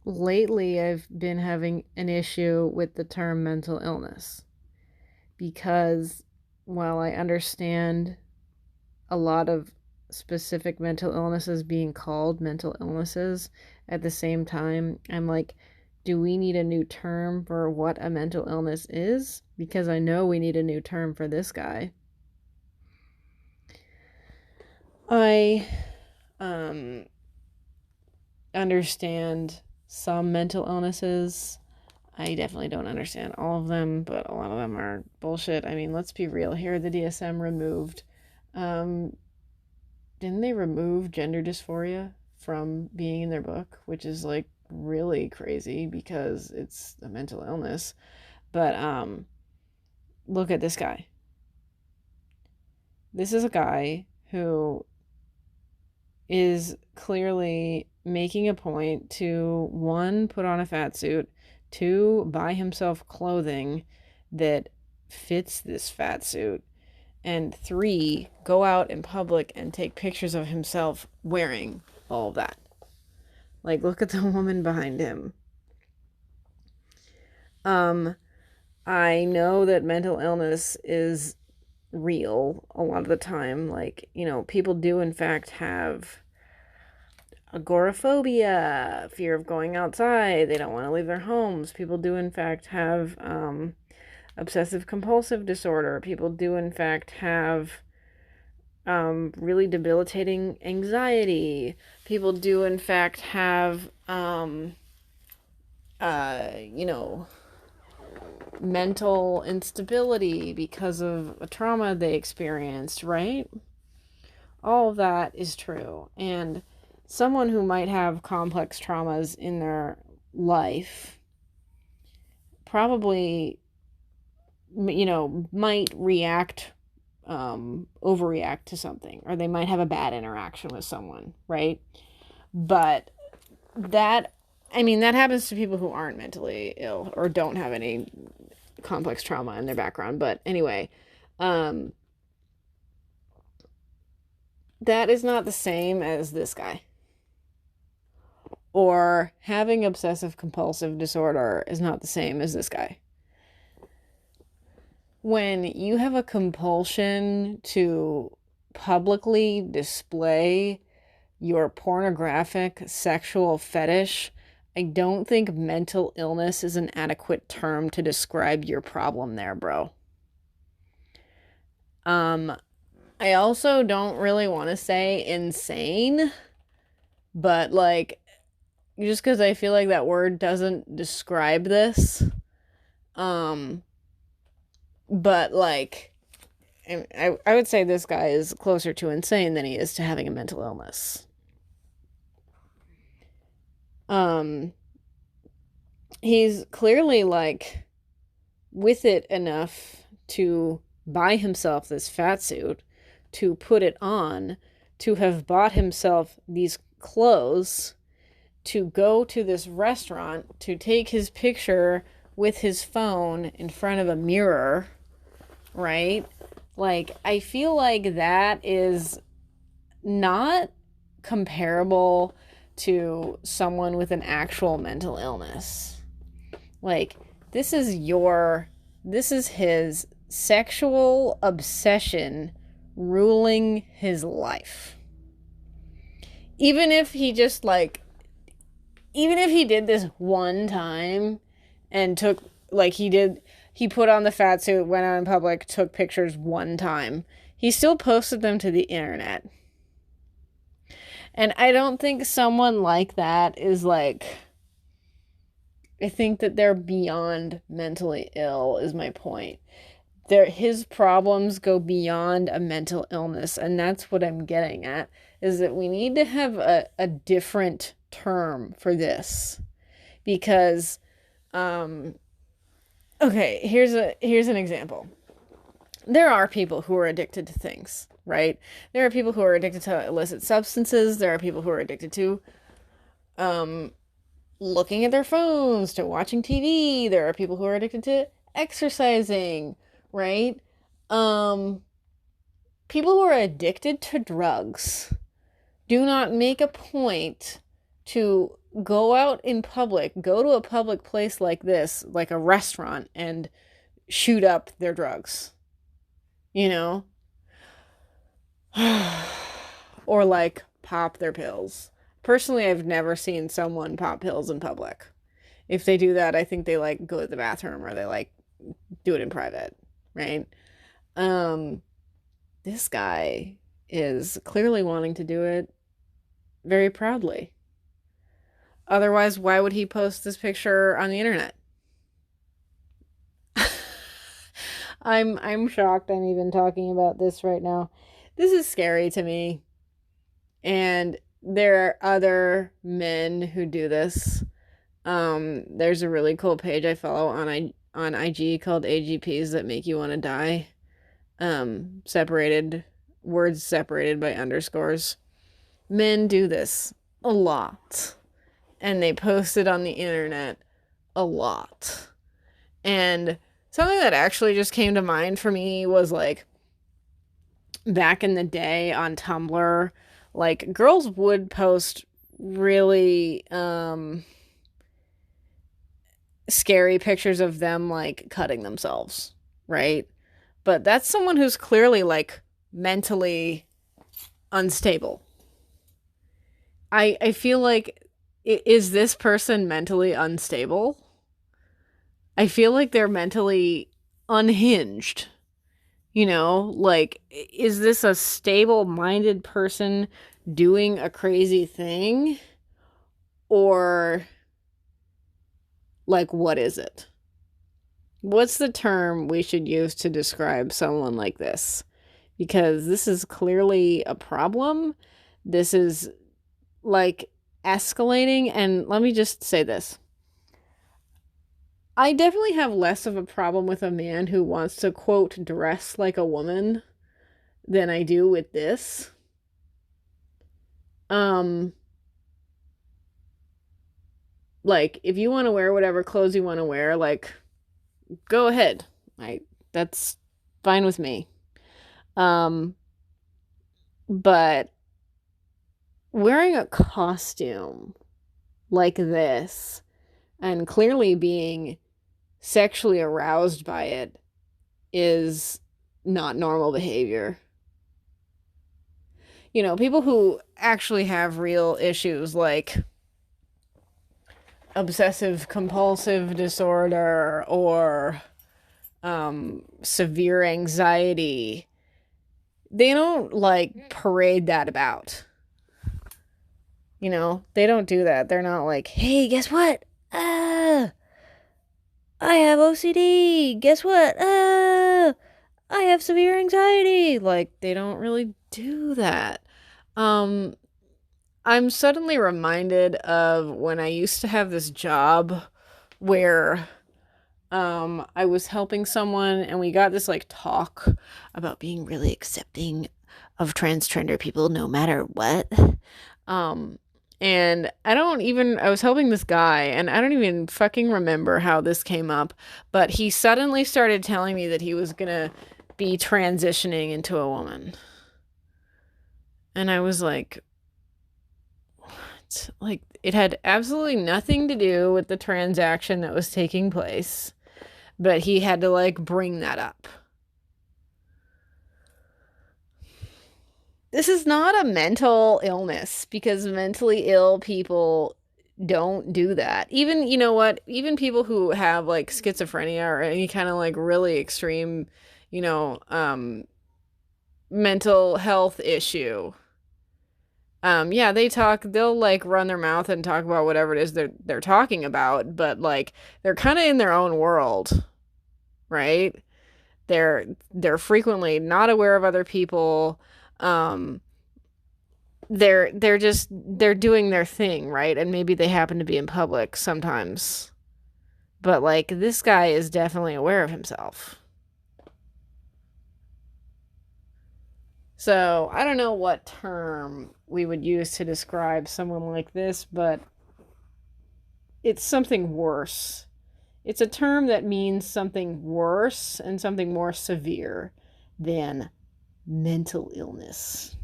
lately I've been having an issue with the term mental illness because while I understand a lot of specific mental illnesses being called mental illnesses, at the same time, I'm like, do we need a new term for what a mental illness is? Because I know we need a new term for this guy. I um understand some mental illnesses. I definitely don't understand all of them, but a lot of them are bullshit. I mean, let's be real here. The DSM removed, um, didn't they remove gender dysphoria from being in their book, which is like really crazy because it's a mental illness. But look at this guy. This is a guy who is clearly making a point to one, put on a fat suit, two, buy himself clothing that fits this fat suit, and three, go out in public and take pictures of himself wearing all of that. Like, look at the woman behind him. Um, I know that mental illness is real a lot of the time. Like, people do in fact have agoraphobia, fear of going outside. They don't want to leave their homes. People do, in fact, have obsessive compulsive disorder. People do, in fact, have really debilitating anxiety. People do, in fact, have, you know, mental instability because of a trauma they experienced, right? All of that is true. And someone who might have complex traumas in their life probably, might react, overreact to something, or they might have a bad interaction with someone, right? But that, I mean, that happens to people who aren't mentally ill or don't have any complex trauma in their background. But anyway, um, that is not the same as this guy. Or having obsessive compulsive disorder is not the same as this guy. When you have a compulsion to publicly display your pornographic sexual fetish, I don't think mental illness is an adequate term to describe your problem there, bro. I also don't really want to say insane, but like, just because I feel like that word doesn't describe this. But like, I would say this guy is closer to insane than he is to having a mental illness. He's clearly like with it enough to buy himself this fat suit, to put it on, to have bought himself these clothes, to go to this restaurant, to take his picture with his phone in front of a mirror, right? Like, I feel like that is not comparable to someone with an actual mental illness. Like, this is his sexual obsession ruling his life. Even if he just like, even if he did this one time and took, like he put on the fat suit, went out in public, took pictures one time, he still posted them to the internet. And I don't think someone like that is like, I think that they're beyond mentally ill, is my point. His problems go beyond a mental illness, and that's what I'm getting at, is that we need to have a different term for this. Because okay, here's an example. There are people who are addicted to things, right? There are people who are addicted to illicit substances. There are people who are addicted to looking at their phones, to watching TV. There are people who are addicted to exercising, right? People who are addicted to drugs do not make a point to go out in public, go to a public place like this, like a restaurant, and shoot up their drugs, you know? Or like pop their pills. Personally, I've never seen someone pop pills in public. If they do that, I think they like go to the bathroom or they like do it in private, right? Um, this guy is clearly wanting to do it very proudly. Otherwise, why would he post this picture on the internet? I'm shocked I'm even talking about this right now. This is scary to me. And there are other men who do this. There's a really cool page I follow on IG called AGPs that make you want to die. Words separated by underscores. Men do this a lot. And they post it on the internet a lot. And something that actually just came to mind for me was like back in the day on Tumblr, like girls would post really scary pictures of them like cutting themselves, right? But that's someone who's clearly like mentally unstable. I feel like, is this person mentally unstable? I feel like they're mentally unhinged. You know, like, is this a stable-minded person doing a crazy thing? Or, like, what is it? What's the term we should use to describe someone like this? Because this is clearly a problem. This is, like, escalating. And let me just say this. I definitely have less of a problem with a man who wants to, quote, dress like a woman than I do with this. Like, if you want to wear whatever clothes you want to wear, like, go ahead. That's fine with me. But wearing a costume like this and clearly being sexually aroused by it is not normal behavior. You know, people who actually have real issues like obsessive compulsive disorder or severe anxiety, they don't like parade that about. You know, they don't do that. They're not like, hey, guess what? I have OCD. Guess what? I have severe anxiety. Like, they don't really do that. I'm suddenly reminded of when I used to have this job where I was helping someone and we got this like talk about being really accepting of transgender people no matter what. And I was helping this guy and I don't even fucking remember how this came up, but he suddenly started telling me that he was gonna be transitioning into a woman. And I was like, what? Like, it had absolutely nothing to do with the transaction that was taking place, but he had to like bring that up. This is not a mental illness because mentally ill people don't do that. Even, you know what? Even people who have like schizophrenia or any kind of like really extreme, you know, mental health issue. Yeah, they'll like run their mouth and talk about whatever it is they're talking about, but like they're kind of in their own world, right? They're frequently not aware of other people. They're doing their thing, right? And maybe they happen to be in public sometimes. But like this guy is definitely aware of himself. So, I don't know what term we would use to describe someone like this, but it's something worse. It's a term that means something worse and something more severe than mental illness.